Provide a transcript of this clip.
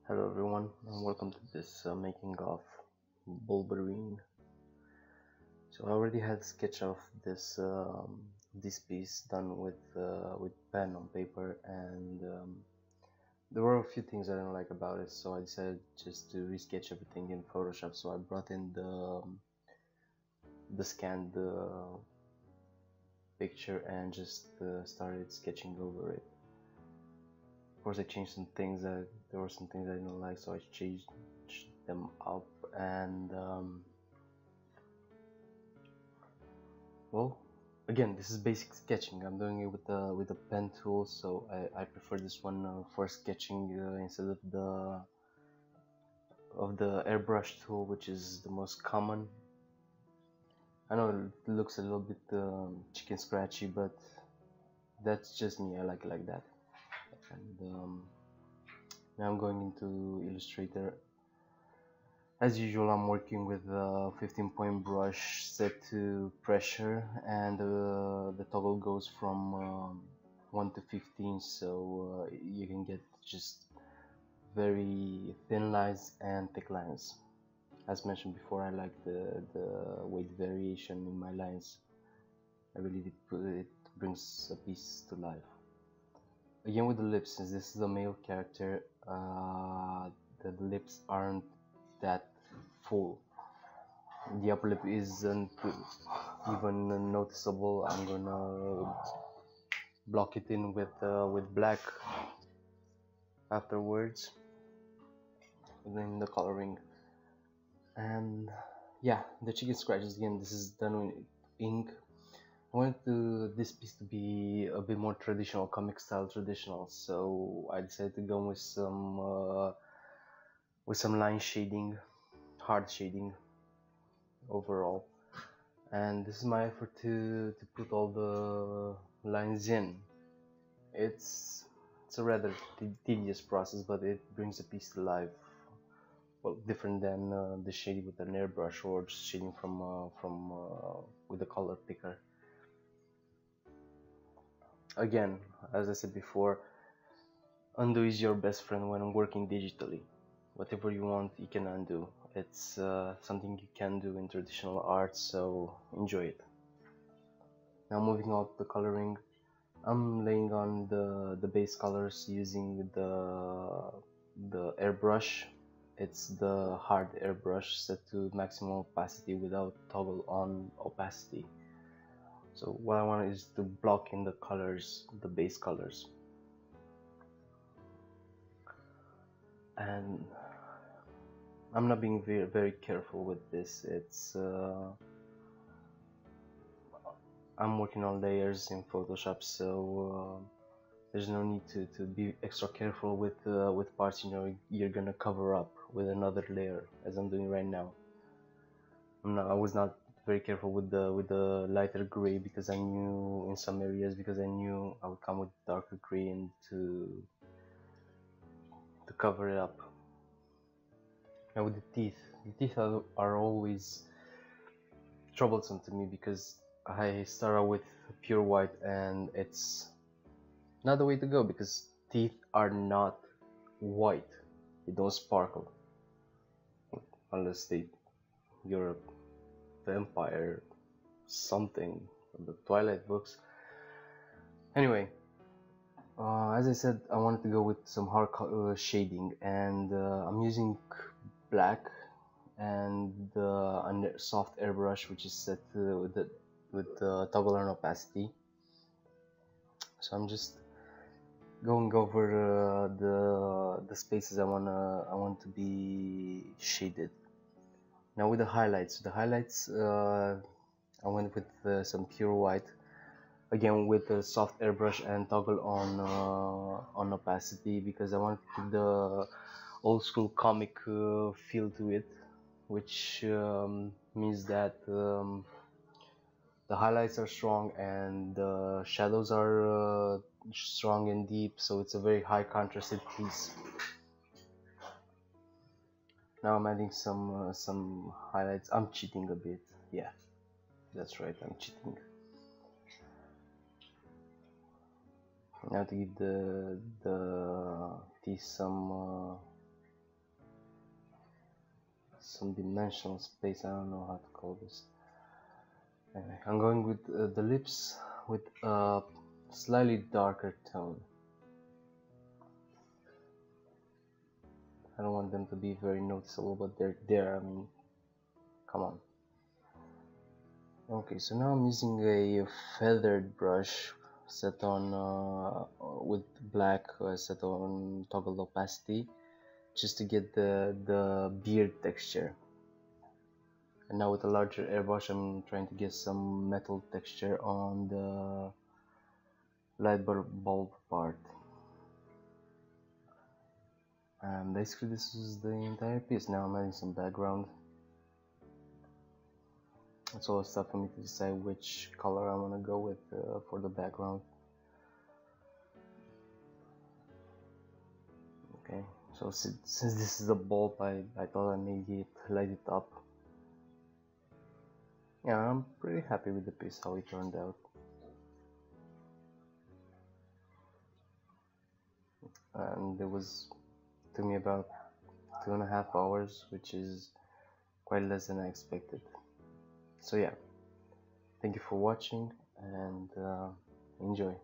Hello everyone and welcome to this making of Bulberine. So I already had a sketch of this piece done with pen on paper, and there were a few things I didn't like about it, so I decided just to resketch everything in Photoshop. So I brought in the scanned picture and just started sketching over it. Of course, I changed some things. There were some things I didn't like, so I changed them up. And well, again, this is basic sketching. I'm doing it with a pen tool, so I prefer this one for sketching instead of the airbrush tool, which is the most common. I know it looks a little bit chicken scratchy, but that's just me. I like it like that. And now I'm going into Illustrator. As usual, I'm working with a 15-point brush set to pressure, and the toggle goes from 1 to 15, so you can get just very thin lines and thick lines. As mentioned before, I like the weight variation in my lines. I believe it brings a piece to life. Again with the lips, since this is a male character, the lips aren't that full. The upper lip isn't even noticeable. I'm gonna block it in with black afterwards, then the coloring. And yeah, the chicken scratches again. This is done with ink. I wanted this piece to be a bit more traditional, comic style traditional, so I decided to go with some line shading, hard shading overall. And this is my effort to put all the lines in. It's a rather tedious process, but it brings a piece to life. Well, different than the shading with an airbrush or just shading from with a color picker. Again, as I said before, undo is your best friend when working digitally. Whatever you want, you can undo. It's something you can do in traditional art, so enjoy it. Now moving on to the coloring, I'm laying on the base colors using the airbrush. It's the hard airbrush set to maximum opacity without toggle on opacity. So what I want is to block in the colors, the base colors. And I'm not being very careful with this. I'm working on layers in Photoshop, so there's no need to be extra careful with parts you're gonna cover up with another layer, as I'm doing right now. I was not very careful with the lighter gray because I knew in some areas I knew I would come with darker gray and to cover it up. Now with the teeth are always troublesome to me because I start out with pure white, and it's not the way to go because teeth are not white. They don't sparkle unless you're a vampire, something from the Twilight books. Anyway, as I said, I wanted to go with some hard shading, and I'm using black and a soft airbrush, which is set with the toggle on opacity. So I'm just going over the spaces I want to be shaded. Now with the highlights, I went with some pure white, again with a soft airbrush and toggle on opacity because I want the old school comic feel to it, which means that the highlights are strong and the shadows are strong and deep, so it's a very high contrasted piece. Now I'm adding some highlights. I'm cheating a bit. Yeah, that's right, I'm cheating. Now to give the teeth some some dimensional space. I don't know how to call this. Anyway, I'm going with the lips with a slightly darker tone. I don't want them to be very noticeable, but they're there. I mean, come on. Okay, so now I'm using a feathered brush set on with black, set on toggle opacity, just to get the beard texture. And now with a larger airbrush, I'm trying to get some metal texture on the light bulb part. And basically this is the entire piece. Now I'm adding some background. It's all stuff for me to decide which color I want to go with for the background. Okay, so since this is a bulb, I thought I maybe light it up. Yeah, I'm pretty happy with the piece, how it turned out. And it took me about 2.5 hours, which is quite less than I expected. So yeah, thank you for watching, and enjoy.